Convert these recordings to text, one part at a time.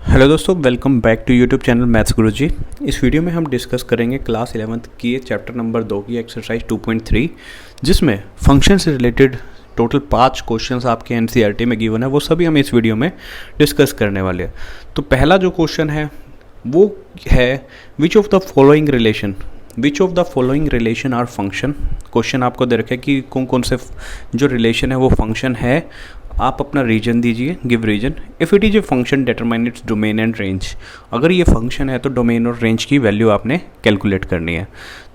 Hello दोस्तों, welcome back to YouTube channel maths Guruji. इस video में हम डिस्कस करेंगे क्लास 11th की चैप्टर नंबर 2 की एक्सरसाइज 2.3, जिसमें फंक्शन से रिलेटेड टोटल 5 क्वेश्चंस आपके एनसीईआरटी में गिवन है। वो सभी हम इस वीडियो में डिस्कस करने वाले हैं। तो पहला जो क्वेश्चन है वो है which of the following relation are function. Question आपको दे रखा है कि कौन कौन से जो रिलेशन है वो फंक्शन है। आप अपना रीजन दीजिए, give reason. If it is a function determine its domain and range. अगर ये फंक्शन है तो डोमेन और रेंज की वैल्यू आपने कैलकुलेट करनी है।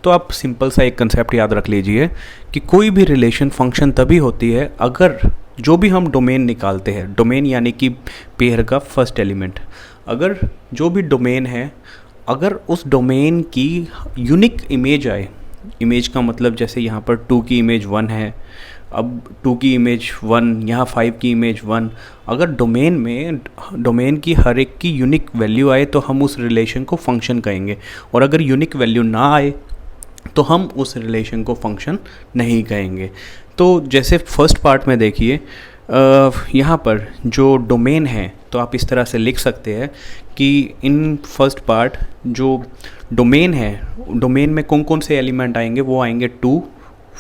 तो आप सिंपल सा एक कंसेप्ट याद रख लीजिए कि कोई भी रिलेशन फंक्शन तभी होती है अगर जो भी हम डोमेन निकालते हैं, डोमेन यानी कि पेयर का फर्स्ट एलिमेंट, अगर जो भी डोमेन है अगर उस डोमेन की यूनिक इमेज आए। इमेज का मतलब जैसे यहाँ पर 2 की इमेज 1 है, अब 2 की इमेज 1, यहाँ 5 की इमेज 1। अगर डोमेन की हर एक की यूनिक वैल्यू आए तो हम उस रिलेशन को फंक्शन कहेंगे, और अगर यूनिक वैल्यू ना आए तो हम उस रिलेशन को फंक्शन नहीं कहेंगे। तो जैसे फर्स्ट पार्ट में देखिए, यहाँ पर जो डोमेन है तो आप इस तरह से लिख सकते हैं कि इन फर्स्ट पार्ट जो डोमेन है, डोमेन में कौन कौन से एलिमेंट आएंगे, वो आएंगे 2,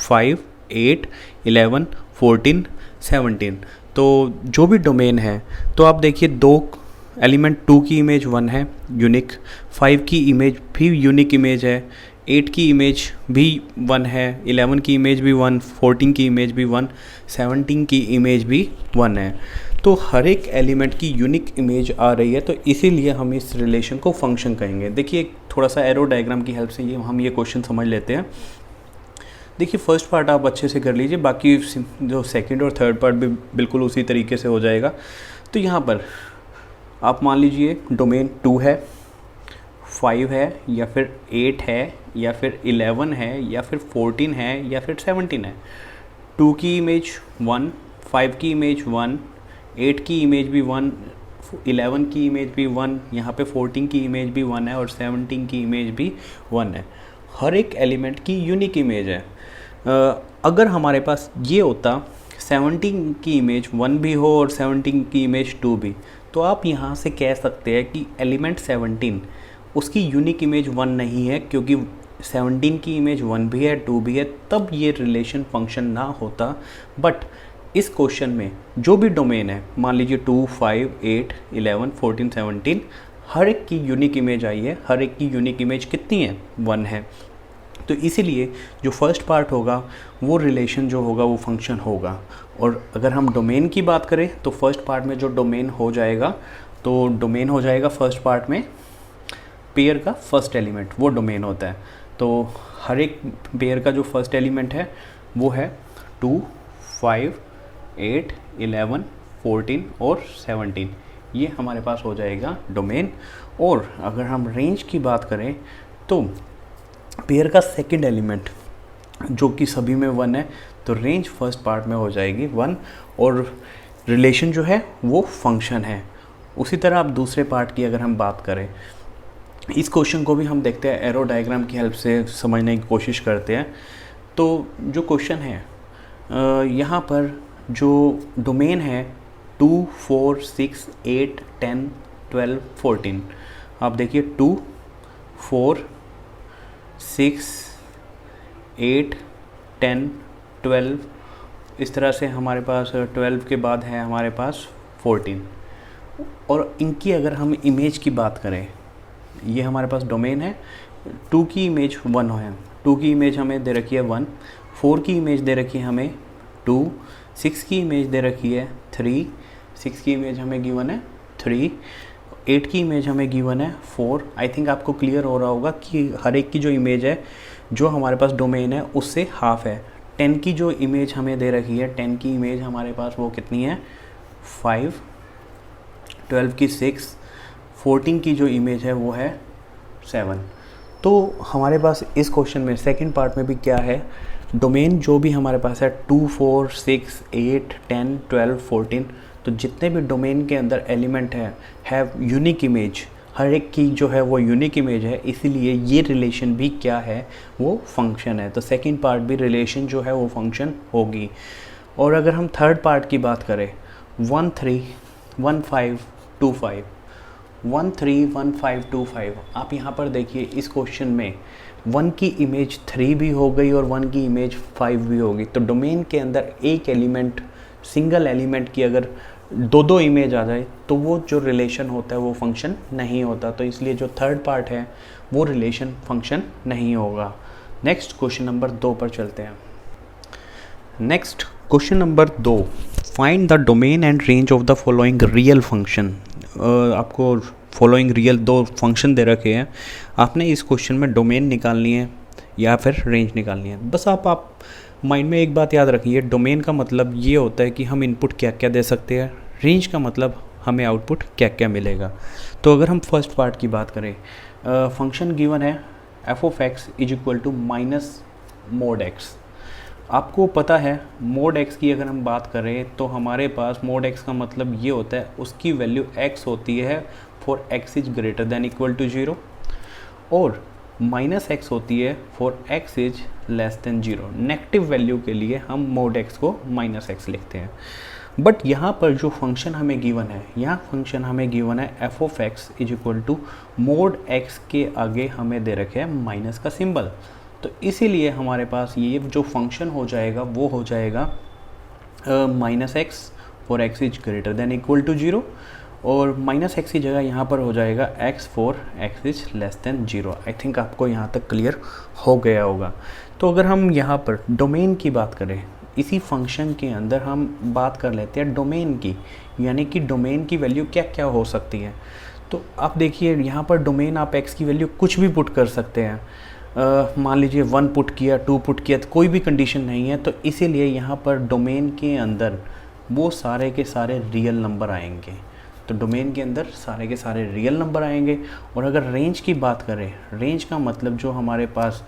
5, 8, 11, 14, 17। तो जो भी डोमेन है तो आप देखिए 2 एलिमेंट, 2 की इमेज 1 है यूनिक, 5 की इमेज भी यूनिक इमेज है, 8 की इमेज भी 1 है, 11 की इमेज भी 1, 14 की इमेज भी 1, 17 की इमेज भी 1 है। तो हर एक एलिमेंट की यूनिक इमेज आ रही है, तो इसीलिए हम इस रिलेशन को फंक्शन कहेंगे। देखिए थोड़ा सा एरो डायग्राम की हेल्प से हम ये क्वेश्चन समझ लेते हैं। देखिए फर्स्ट पार्ट आप अच्छे से कर लीजिए, बाकी जो सेकंड और थर्ड पार्ट भी बिल्कुल उसी तरीके से हो जाएगा। तो यहाँ पर आप मान लीजिए डोमेन 2 है, 5 है, या फिर 8 है, या फिर 11 है, या फिर 14 है, या फिर 17 है। 2 की इमेज 1, 5 की इमेज 1, 8 की इमेज भी 1, 11 की इमेज भी 1, यहाँ पे 14 की इमेज भी 1 है, और 17 की इमेज भी 1 है। हर एक एलिमेंट की यूनिक इमेज है। अगर हमारे पास ये होता 17 की इमेज 1 भी हो और 17 की इमेज 2 भी, तो आप यहाँ से कह सकते हैं कि एलिमेंट 17 उसकी यूनिक इमेज 1 नहीं है, क्योंकि 17 की इमेज 1 भी है, 2 भी है, तब ये रिलेशन फंक्शन ना होता। बट इस क्वेश्चन में जो भी डोमेन है, मान लीजिए 2, 5, 8, 11, 14, 17, हर एक की यूनिक इमेज आई है। हर एक की यूनिक इमेज कितनी है? 1 है। तो इसीलिए जो फर्स्ट पार्ट होगा वो रिलेशन जो होगा वो फंक्शन होगा। और अगर हम डोमेन की बात करें तो फर्स्ट पार्ट में जो डोमेन हो जाएगा, तो डोमेन हो जाएगा फर्स्ट पार्ट में पेयर का फर्स्ट एलिमेंट, वो डोमेन होता है। तो हर एक पेयर का जो फर्स्ट एलिमेंट है वो है 2, 5, 8, 11, 14 और 17। ये हमारे पास हो जाएगा डोमेन। और अगर हम रेंज की बात करें तो पेयर का सेकंड एलिमेंट जो कि सभी में 1 है, तो रेंज फर्स्ट पार्ट में हो जाएगी 1, और रिलेशन जो है वो फंक्शन है। उसी तरह आप दूसरे पार्ट की अगर हम बात करें, इस क्वेश्चन को भी हम देखते हैं, एरो डायग्राम की हेल्प से समझने की कोशिश करते हैं। तो जो क्वेश्चन है यहाँ पर जो डोमेन है 2, 4, 6, 8, 10, 12, 14, आप देखिए 2, 4, 6, 8, 10, 12, इस तरह से हमारे पास 12 के बाद है हमारे पास 14। और इनकी अगर हम इमेज की बात करें, ये हमारे पास डोमेन है, 2 की इमेज 1 है, 2 की इमेज हमें दे रखी है 1, 4 की इमेज दे रखी है हमें 2, 6 की इमेज दे रखी है 3, 6 की इमेज हमें गिवन है 3, 8 की इमेज हमें गिवन है 4। आई थिंक आपको क्लियर हो रहा होगा कि हर एक की जो इमेज है जो हमारे पास डोमेन है उससे हाफ है। 10 की जो इमेज हमें दे रखी है, 10 की इमेज हमारे पास वो कितनी है? 5, 12 की 6, 14 की जो इमेज है वो है 7। तो हमारे पास इस क्वेश्चन में सेकंड पार्ट में भी क्या है, डोमेन जो भी हमारे पास है 2, 4, 6, 8, 10, 12, 14, तो जितने भी डोमेन के अंदर एलिमेंट है यूनिक इमेज, हर एक की जो है वो यूनिक इमेज है, इसीलिए ये रिलेशन भी क्या है? वो फंक्शन है। तो सेकंड पार्ट भी रिलेशन जो है वो फंक्शन होगी। और अगर हम थर्ड पार्ट की बात करें, 1, 3, 1, 5, 2, 5, 131525। आप यहाँ पर देखिए इस क्वेश्चन में 1 की इमेज 3 भी हो गई और 1 की इमेज 5 भी होगी। तो डोमेन के अंदर एक एलिमेंट, सिंगल एलिमेंट की अगर दो इमेज आ जाए तो वो जो रिलेशन होता है वो फंक्शन नहीं होता। तो इसलिए जो थर्ड पार्ट है वो रिलेशन फंक्शन नहीं होगा। नेक्स्ट क्वेश्चन नंबर 2 पर चलते हैं। Next question number 2, find the domain and range of the following real function. आपको फॉलोइंग रियल 2 फंक्शन दे रखे हैं, आपने इस क्वेश्चन में डोमेन निकालनी है या फिर रेंज निकालनी है। बस आप माइंड में एक बात याद रखिए, डोमेन का मतलब ये होता है कि हम इनपुट क्या क्या दे सकते हैं, रेंज का मतलब हमें आउटपुट क्या क्या मिलेगा। तो अगर हम फर्स्ट पार्ट की बात करें, फंक्शन गिवन है f of x is equal to minus mod x. आपको पता है मोड एक्स की अगर हम बात करें तो हमारे पास मोड एक्स का मतलब ये होता है उसकी वैल्यू एक्स होती है for x is greater than equal to 0 और माइनस एक्स होती है for x is less than 0। Negative value के लिए हम मोड एक्स को माइनस एक्स लिखते हैं। बट यहाँ पर जो फंक्शन हमें गिवन है, यहाँ फंक्शन हमें गिवन है f of x is equal to mod x के आगे हमें दे रखे है माइनस का सिंबल। तो इसीलिए हमारे पास ये जो फंक्शन हो जाएगा वो हो जाएगा minus x for x is greater than equal to 0 और माइनस एक्स की जगह यहाँ पर हो जाएगा x for x is less than 0। I think आपको यहाँ तक क्लियर हो गया होगा। तो अगर हम यहाँ पर डोमेन की बात करें, इसी फंक्शन के अंदर हम बात कर लेते हैं डोमेन की, यानी कि डोमेन की वैल्यू क्या क्या हो सकती है। तो आप देखिए यहाँ पर डोमेन आप एक्स की वैल्यू कुछ भी पुट कर सकते हैं। मान लीजिए 1 पुट किया, 2 पुट किया, तो कोई भी कंडीशन नहीं है। तो इसीलिए यहाँ पर डोमेन के अंदर वो सारे के सारे रियल नंबर आएंगे। तो डोमेन के अंदर सारे के सारे रियल नंबर आएंगे। और अगर रेंज की बात करें, रेंज का मतलब जो हमारे पास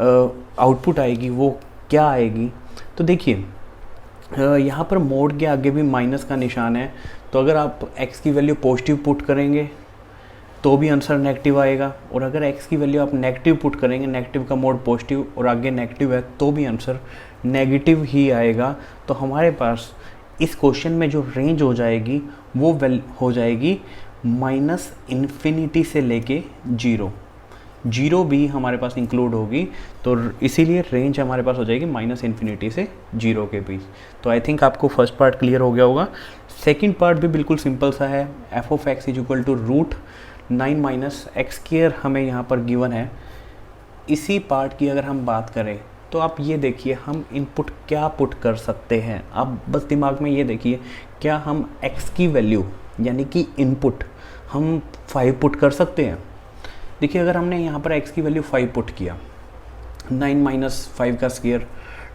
आउटपुट आएगी वो क्या आएगी। तो देखिए यहाँ पर मोड के आगे भी माइनस का निशान है। तो अगर आप x की वैल्यू पॉजिटिव पुट करेंगे तो भी आंसर नेगेटिव आएगा और अगर x की वैल्यू आप नेगेटिव पुट करेंगे, नेगेटिव का मोड पॉजिटिव और आगे नेगेटिव है तो भी आंसर नेगेटिव ही आएगा। तो हमारे पास इस क्वेश्चन में जो रेंज हो जाएगी वो हो जाएगी माइनस इन्फिनिटी से लेके 0 भी हमारे पास इंक्लूड होगी। तो इसीलिए रेंज हमारे पास हो जाएगी माइनस इन्फिनिटी से 0 के बीच। तो आई थिंक आपको फर्स्ट पार्ट क्लियर हो गया होगा। सेकंड पार्ट भी बिल्कुल सिंपल सा है, f of x is equal to root 9 minus x square हमें यहाँ पर गिवन है। इसी पार्ट की अगर हम बात करें तो आप ये देखिए हम इनपुट क्या पुट कर सकते हैं। आप बस दिमाग में ये देखिए, क्या हम x की वैल्यू यानी कि इनपुट हम 5 पुट कर सकते हैं। देखिए अगर हमने यहाँ पर x की वैल्यू 5 पुट किया, 9 माइनस 5 का स्क्वायर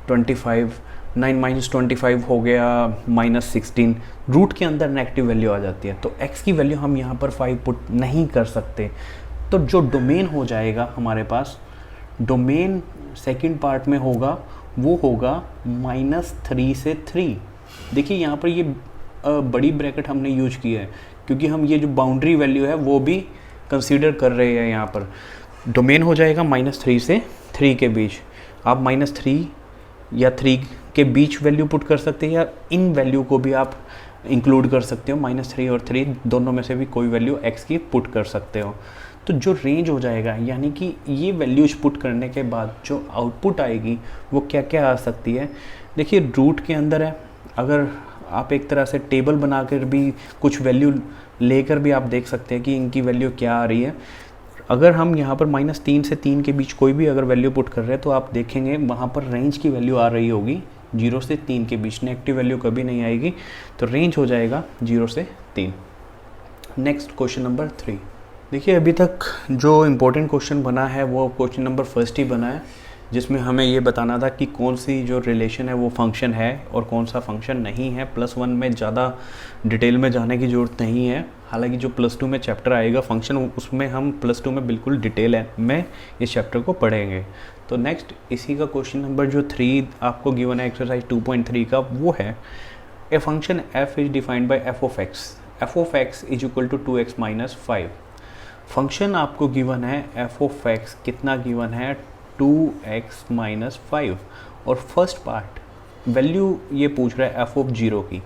25, 9 माइनस 25 हो गया माइनस 16। रूट के अंदर नेगेटिव वैल्यू आ जाती है तो x की वैल्यू हम यहाँ पर 5 पुट नहीं कर सकते। तो जो डोमेन हो जाएगा हमारे पास, डोमेन सेकंड पार्ट में होगा वो होगा -3 से 3। देखिए यहाँ पर ये बड़ी ब्रैकेट हमने यूज की है क्योंकि हम ये जो बाउंड्री वैल्यू है वो भी कंसीडर कर रहे हैं। यहाँ पर डोमेन हो जाएगा -3 से 3 के बीच। आप -3 या 3 के बीच वैल्यू पुट कर सकते हैं या इन वैल्यू को भी आप इंक्लूड कर सकते हो। -3 और 3 दोनों में से भी कोई वैल्यू x की पुट कर सकते हो। तो जो रेंज हो जाएगा यानी कि ये वैल्यूज पुट करने के बाद जो आउटपुट आएगी वो क्या क्या आ सकती है। देखिए रूट के अंदर है, अगर आप एक तरह से टेबल बनाकर भी कुछ वैल्यू लेकर भी आप देख सकते हैं कि इनकी वैल्यू क्या आ रही है। अगर हम यहाँ पर -3 से 3 के बीच कोई भी अगर वैल्यू पुट कर रहे हैं तो आप देखेंगे वहाँ पर रेंज की वैल्यू आ रही होगी 0 से 3 के बीच, नेगेटिव वैल्यू कभी नहीं आएगी। तो रेंज हो जाएगा 0 से 3। Next question number 3। देखिए अभी तक जो इम्पोर्टेंट क्वेश्चन बना है वो क्वेश्चन नंबर फर्स्ट ही बना है, जिसमें हमें ये बताना था कि कौन सी जो रिलेशन है वो फंक्शन है और कौन सा फंक्शन नहीं है। +1 में ज़्यादा डिटेल में जाने की ज़रूरत नहीं है, हालांकि जो +2 में चैप्टर आएगा फंक्शन उसमें हम +2 में बिल्कुल डिटेल में इस चैप्टर को पढ़ेंगे। तो नेक्स्ट इसी का क्वेश्चन नंबर जो 3 आपको गिवन है एक्सरसाइज 2.3 का, वो है a function f is defined by f of x is equal to 2x minus 5। Function आपको गिवन है f ऑफ x, कितना गिवन है 2x माइनस 5 और फर्स्ट पार्ट वैल्यू ये पूछ रहा है f ऑफ 0 की,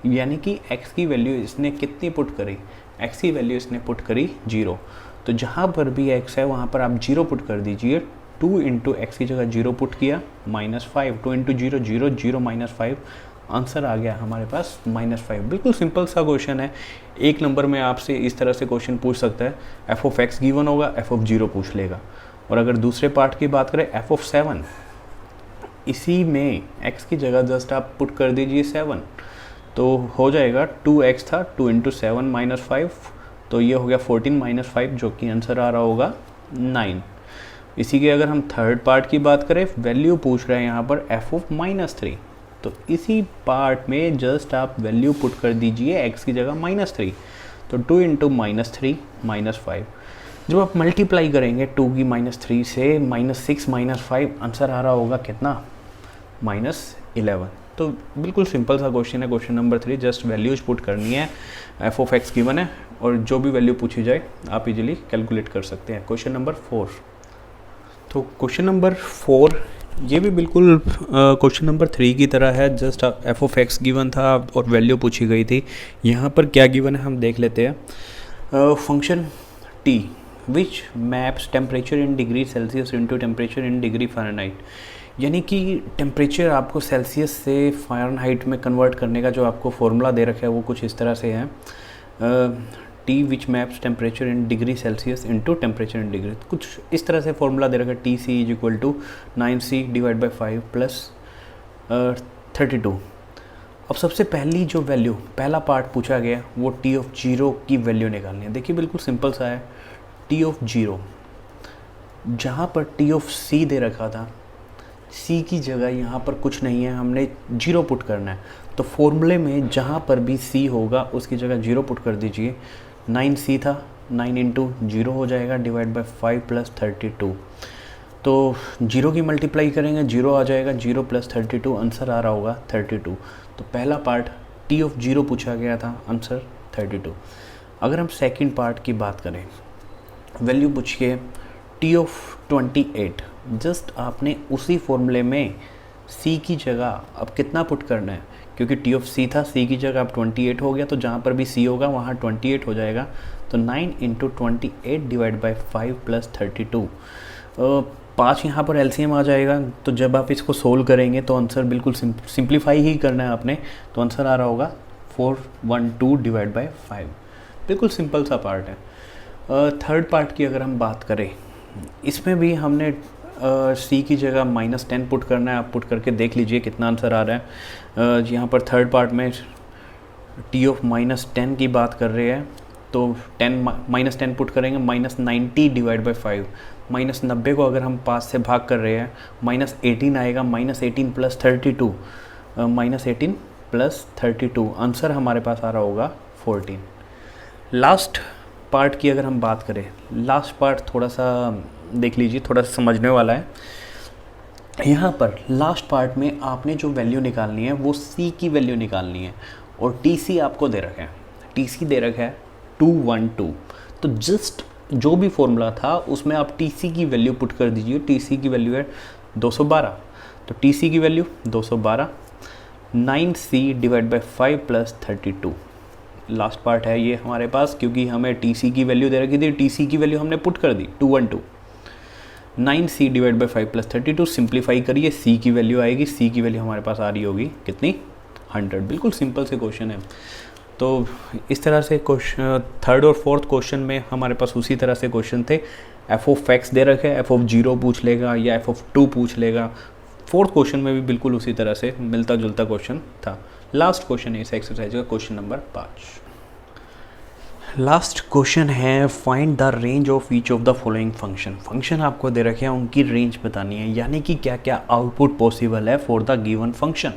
यानी कि x की वैल्यू इसने कितनी पुट करी एक्स की वैल्यू इसने पुट करी 0, तो जहाँ पर भी x है वहाँ पर आप 0 पुट कर दीजिए। 2 इंटू एक्स की जगह 0 पुट किया, -5, 2 इंटू 0 0 0 -5, आंसर आ गया हमारे पास -5। बिल्कुल सिंपल सा क्वेश्चन है। एक नंबर में आपसे इस तरह से क्वेश्चन पूछ सकता है, एफ ऑफ एक्स गिवन होगा, एफ ऑफ 0 पूछ लेगा। और अगर दूसरे पार्ट की बात करें, एफ ऑफ 7, इसी में x की जगह जस्ट आप पुट कर दीजिए 7, तो हो जाएगा 2x था, 2 इंटू 7 -5, तो ये हो गया 14 -5, जो कि आंसर आ रहा होगा 9। इसी के अगर हम थर्ड पार्ट की बात करें, वैल्यू पूछ रहे हैं यहाँ पर f ऑफ -3, तो इसी पार्ट में जस्ट आप वैल्यू पुट कर दीजिए x की जगह -3, तो 2 इंटू -3 -5। जब आप मल्टीप्लाई करेंगे 2 की -3 से -6 -5, आंसर आ रहा होगा कितना, -11। तो बिल्कुल सिंपल सा क्वेश्चन है, question number 3। Just values put करनी है, एफ ऑफ एक्स गिवन है और जो भी वैल्यू पूछी जाए आप इजीली कैलकुलेट कर सकते हैं। क्वेश्चन नंबर 4, तो क्वेश्चन नंबर 4 ये भी बिल्कुल क्वेश्चन नंबर 3 की तरह है। Just F of x given था और वैल्यू पूछी गई थी। यहाँ पर क्या गिवन है हम देख लेते हैं। Function T which maps temperature in degree Celsius into temperature in degree Fahrenheit, यानी कि टेम्परेचर आपको सेल्सियस से फ़ारेनहाइट में कन्वर्ट करने का जो आपको फॉर्मूला दे रखा है वो कुछ इस तरह से है। T which maps temperature in degree Celsius into temperature in degree, कुछ इस तरह से फॉर्मूला दे रखा है। T C is equal to 9c divide by 5 plus 32। अब सबसे पहली जो वैल्यू, पहला पार्ट पूछा गया वो टी ऑफ 0 की वैल्यू निकालनी है। देखिए बिल्कुल सिंपल सा है। टी ऑफ 0, जहाँ पर टी ऑफ सी दे रखा था, सी की जगह यहाँ पर कुछ नहीं है, हमने 0 पुट करना है। तो फॉर्मूले में जहाँ पर भी सी होगा उसकी जगह 0 पुट कर दीजिए। 9c था, 9 इंटू 0 हो जाएगा डिवाइड बाई 5 प्लस 32। तो 0 की मल्टीप्लाई करेंगे 0 आ जाएगा, 0 प्लस 32, आंसर आ रहा होगा 32। तो पहला पार्ट टी ऑफ 0 पूछा गया था, आंसर 32। अगर हम सेकंड पार्ट की बात करें, वैल्यू पूछिए टी ऑफ 28, जस्ट आपने उसी फॉर्मूले में सी की जगह अब कितना पुट करना है, क्योंकि टी ऑफ सी था, सी की जगह अब 28 हो गया, तो जहाँ पर भी सी होगा वहाँ 28 हो जाएगा। तो 9 इंटू 28 डिवाइड बाई 5 प्लस 32, 5 यहाँ पर एलसीएम आ जाएगा। तो जब आप इसको सोल्व करेंगे तो आंसर बिल्कुल सिंप्लीफाई ही करना है आपने, तो आंसर आ रहा होगा 412 डिवाइड बाई 5। बिल्कुल सिंपल सा पार्ट है। थर्ड पार्ट की अगर हम बात करें, इसमें भी हमने सी की जगह -10 पुट करना है। आप पुट करके देख लीजिए कितना आंसर आ रहा है। यहाँ पर थर्ड पार्ट में टी ऑफ -10 की बात कर रहे हैं, तो -10 पुट करेंगे, -90 डिवाइड बाई 5। -90 को अगर हम 5 से भाग कर रहे हैं, -18 आएगा, -18 प्लस 32, -18 प्लस 32, आंसर हमारे पास आ रहा होगा 14। लास्ट पार्ट की अगर हम बात करें, लास्ट पार्ट थोड़ा सा देख लीजिए, थोड़ा सा समझने वाला है। यहाँ पर लास्ट पार्ट में आपने जो वैल्यू निकालनी है वो सी की वैल्यू निकालनी है, और टी सी आपको दे रखा है, टी सी दे रखा है 212। तो जस्ट जो भी फॉर्मूला था उसमें आप टी सी की वैल्यू पुट कर दीजिए। टी सी की वैल्यू है 212, तो टी सी की value 212, 9c divide by 5 plus 32। Last part है ये हमारे पास, क्योंकि हमें टी सी की वैल्यू दे रखी थी, टी सी की वैल्यू हमने पुट कर दी 212। 9c divide by 5 plus 32, simplify करिए, सी की वैल्यू आएगी, सी की वैल्यू हमारे पास आ रही होगी कितनी, 100। बिल्कुल सिंपल से क्वेश्चन है। तो इस तरह से क्वेश्चन थर्ड और फोर्थ क्वेश्चन में हमारे पास उसी तरह से क्वेश्चन थे। एफ ऑफ एक्स दे रखे, एफ ऑफ 0 पूछ लेगा या एफ ऑफ 2 पूछ लेगा। फोर्थ क्वेश्चन में भी बिल्कुल उसी तरह से मिलता जुलता क्वेश्चन था। लास्ट क्वेश्चन है इस एक्सरसाइज का, क्वेश्चन नंबर 5। लास्ट क्वेश्चन है, find the range of each of the following function. Function आपको दे रखे हैं, उनकी रेंज बतानी है, यानी कि क्या क्या आउटपुट पॉसिबल है फॉर द गिवन फंक्शन।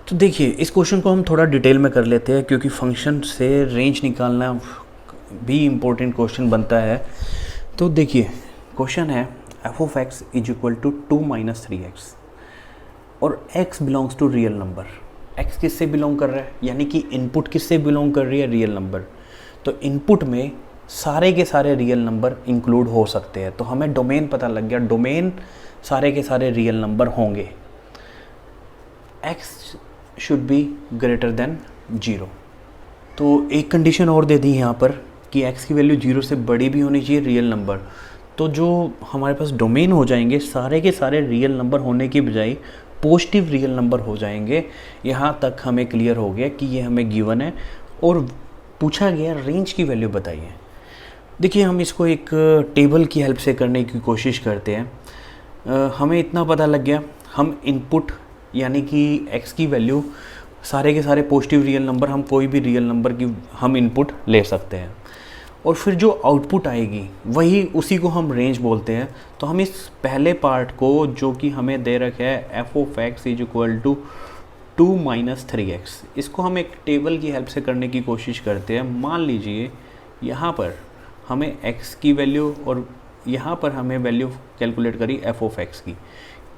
तो देखिए इस क्वेश्चन को हम थोड़ा डिटेल में कर लेते हैं, क्योंकि फंक्शन से रेंज निकालना भी इम्पोर्टेंट क्वेश्चन बनता है। तो देखिए क्वेश्चन है f of x is equal to 2 - 3x और x belongs to real number. x किससे बिलोंग कर रहा है, यानी कि इनपुट किससे बिलोंग कर रही है, रियल नंबर। तो इनपुट में सारे के सारे रियल नंबर इंक्लूड हो सकते हैं, तो हमें डोमेन पता लग गया, डोमेन सारे के सारे रियल नंबर होंगे। x should be greater than 0, तो एक कंडीशन और दे दी यहाँ पर कि x की वैल्यू 0 से बड़ी भी होनी चाहिए रियल नंबर। तो जो हमारे पास डोमेन हो जाएंगे सारे के सारे रियल नंबर होने की बजाय पॉजिटिव रियल नंबर हो जाएंगे। यहाँ तक हमें क्लियर हो गया कि ये हमें गिवन है और पूछा गया रेंज की वैल्यू बताइए। देखिए हम इसको एक टेबल की हेल्प से करने की कोशिश करते हैं। हमें इतना पता लग गया, हम इनपुट यानी कि x की वैल्यू सारे के सारे पॉजिटिव रियल नंबर, हम कोई भी रियल नंबर की हम इनपुट ले सकते हैं और फिर जो आउटपुट आएगी वही उसी को हम रेंज बोलते हैं। तो हम इस पहले पार्ट को जो कि हमें दे रखा है f of x is equal to 2 minus 3x, इसको हम एक टेबल की हेल्प से करने की कोशिश करते हैं। मान लीजिए यहाँ पर हमें x की वैल्यू और यहाँ पर हमें वैल्यू कैलकुलेट करी f ऑफ x की,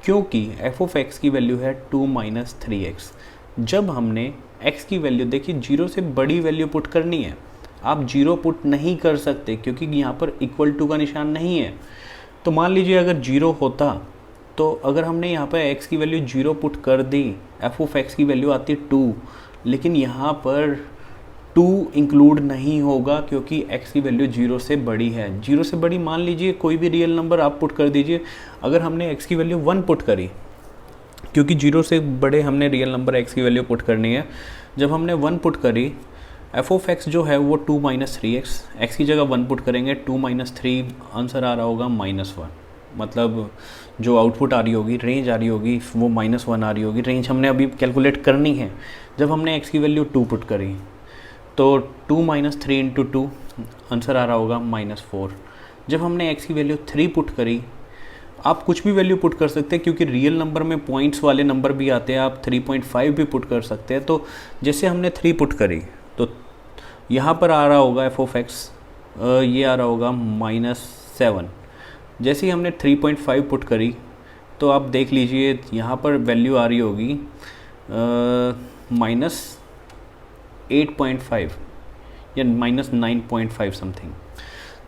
क्योंकि f ऑफ x की वैल्यू है 2 माइनस 3x। जब हमने x की वैल्यू देखिए 0 से बड़ी वैल्यू पुट करनी है, आप 0 पुट नहीं कर सकते क्योंकि यहाँ पर इक्वल टू का निशान नहीं है। तो मान लीजिए अगर 0 होता तो अगर हमने यहाँ पर x की वैल्यू 0 पुट कर दी, f ऑफ x की वैल्यू आती 2, लेकिन यहाँ पर 2 इंक्लूड नहीं होगा क्योंकि x की वैल्यू 0 से बड़ी है। 0 से बड़ी मान लीजिए कोई भी रियल नंबर आप पुट कर दीजिए। अगर हमने x की वैल्यू 1 पुट करी, क्योंकि 0 से बड़े हमने रियल नंबर x की वैल्यू पुट करनी है, जब हमने 1 पुट करी f ऑफ x जो है वो 2 माइनस 3x, x की जगह 1 पुट करेंगे 2 माइनस 3, आंसर आ रहा होगा -1। मतलब जो आउटपुट आ रही होगी, रेंज आ रही होगी वो -1 आ रही होगी। रेंज हमने अभी कैलकुलेट करनी है। जब हमने x की वैल्यू 2 पुट करी तो 2 माइनस 3 इंटू 2 आंसर आ रहा होगा -4। जब हमने x की वैल्यू 3 पुट करी, आप कुछ भी वैल्यू पुट कर सकते हैं क्योंकि रियल नंबर में पॉइंट्स वाले नंबर भी आते हैं, आप 3.5 भी पुट कर सकते हैं। तो जैसे हमने 3 पुट करी तो यहाँ पर आ रहा होगा f ऑफ x, ये आ रहा होगा -7। जैसे ही हमने 3.5 पुट करी तो आप देख लीजिए यहाँ पर वैल्यू आ रही होगी -8.5 या -9.5 समथिंग।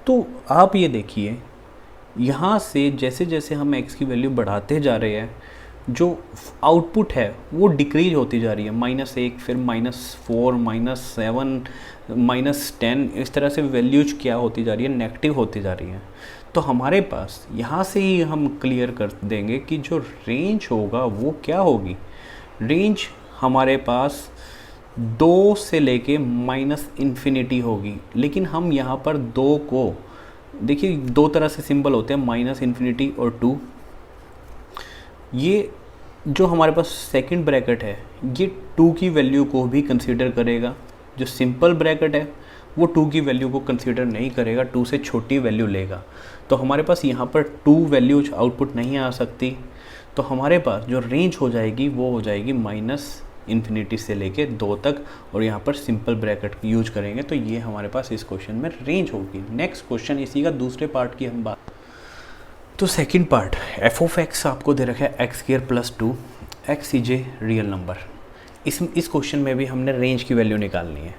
तो आप ये देखिए यहाँ से जैसे जैसे हम x की वैल्यू बढ़ाते जा रहे हैं, जो आउटपुट है वो डिक्रीज होती जा रही है। -1, फिर -4, -7, -10, इस तरह से वैल्यूज क्या होती जा रही है, नेगेटिव होती जा रही है। तो हमारे पास यहाँ से ही हम क्लियर कर देंगे कि जो रेंज होगा वो क्या होगी। रेंज हमारे पास 2 से लेके -इन्फिनिटी होगी, लेकिन हम यहाँ पर 2 को देखिए 2 तरह से सिंबल होते हैं, -इन्फिनिटी और 2। ये जो हमारे पास सेकंड ब्रैकेट है ये 2 की वैल्यू को भी कंसीडर करेगा। जो सिंपल ब्रैकेट है वो 2 की वैल्यू को कंसीडर नहीं करेगा, 2 से छोटी वैल्यू लेगा। तो हमारे पास यहाँ पर 2 वैल्यूज आउटपुट नहीं आ सकती। तो हमारे पास जो रेंज हो जाएगी वो हो जाएगी -इन्फिनिटी से लेके 2 तक, और यहाँ पर सिंपल ब्रैकेट यूज करेंगे। तो ये हमारे पास इस क्वेश्चन में रेंज होगी। नेक्स्ट क्वेश्चन इसी का दूसरे पार्ट की हम बात। तो second part, f of x आपको दे रखा है x² + 2, x is a real number. इस क्वेश्चन में भी हमने रेंज की वैल्यू निकालनी है।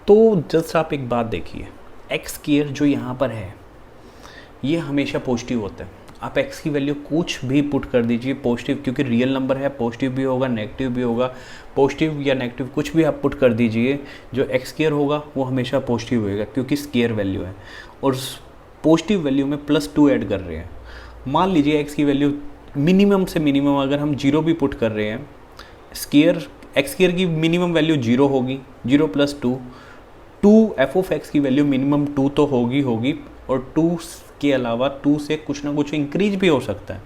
तो जस्ट आप एक बात देखिए, x² जो यहाँ पर है ये हमेशा पॉजिटिव होता है। आप x की वैल्यू कुछ भी पुट कर दीजिए पॉजिटिव, क्योंकि रियल नंबर है, पॉजिटिव भी होगा नेगेटिव भी होगा। पॉजिटिव या नेगेटिव कुछ भी आप पुट कर दीजिए, जो x² होगा वो हमेशा पॉजिटिव होएगा क्योंकि स्क्वायर वैल्यू है और पॉजिटिव वैल्यू में +2 ऐड कर रहे हैं। मान लीजिए x की वैल्यू मिनिमम से मिनिमम अगर हम 0 भी पुट कर रहे हैं, x² की मिनिमम वैल्यू 0 होगी, 0 + 2 f ऑफ x की वैल्यू मिनिमम 2 तो होगी और 2 के अलावा 2 से कुछ ना कुछ इंक्रीज भी हो सकता है।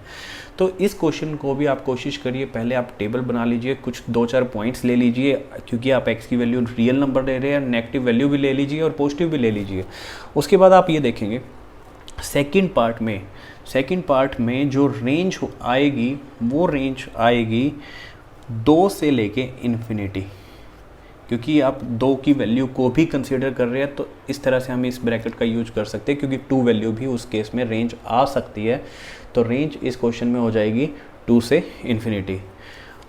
तो इस क्वेश्चन को भी आप कोशिश करिए, पहले आप टेबल बना लीजिए, कुछ 2-4 पॉइंट्स ले लीजिए, क्योंकि आप x की वैल्यू रियल नंबर ले रहे हैं, नेगेटिव वैल्यू भी ले लीजिए और पॉजिटिव भी ले लीजिए। उसके बाद आप ये देखेंगे सेकंड पार्ट में जो रेंज आएगी वो रेंज आएगी 2 से लेके इन्फिनिटी, क्योंकि आप 2 की वैल्यू को भी कंसीडर कर रहे हैं। तो इस तरह से हम इस ब्रैकेट का यूज कर सकते हैं, क्योंकि 2 वैल्यू भी उस केस में रेंज आ सकती है। तो रेंज इस क्वेश्चन में हो जाएगी 2 से इन्फिनिटी।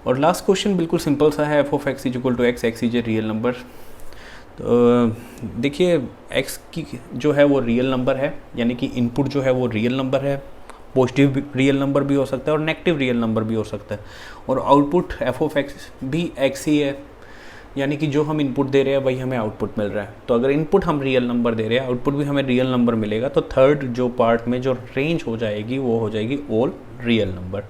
और लास्ट क्वेश्चन बिल्कुल सिंपल सा है, f of x is equal to x, x is a real number. तो देखिए x की जो है वो रियल नंबर है, यानी कि इनपुट जो है वो रियल नंबर है, पॉजिटिव रियल नंबर भी हो सकता है और नेगेटिव रियल नंबर भी हो सकता है, और आउटपुट f ऑफ x भी x ही है। यानी कि जो हम इनपुट दे रहे हैं वही हमें आउटपुट मिल रहा है। तो अगर इनपुट हम रियल नंबर दे रहे हैं, आउटपुट भी हमें रियल नंबर मिलेगा, तो थर्ड जो पार्ट में जो रेंज हो जाएगी वो हो जाएगी all real number.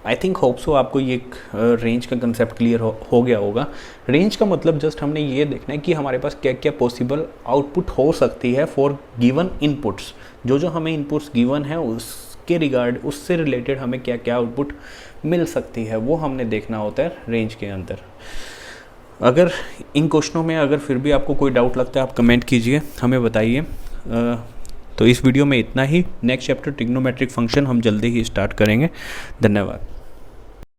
I think hope so आपको ये रेंज का कंसेप्ट क्लियर हो गया होगा। रेंज का मतलब जस्ट हमने ये देखना है कि हमारे पास क्या क्या पॉसिबल आउटपुट हो सकती है फॉर गिवन इनपुट्स। जो जो हमें इनपुट्स गिवन है उसके रिगार्ड, उससे रिलेटेड हमें क्या क्या आउटपुट मिल सकती है, वो हमने देखना होता है रेंज के अंदर। अगर इन क्वेश्चनों में अगर फिर भी आपको कोई डाउट लगता है, आप कमेंट कीजिए, हमें बताइए। तो इस वीडियो में इतना ही। नेक्स्ट चैप्टर ट्रिग्नोमेट्रिक फंक्शन हम जल्दी ही स्टार्ट करेंगे। धन्यवाद।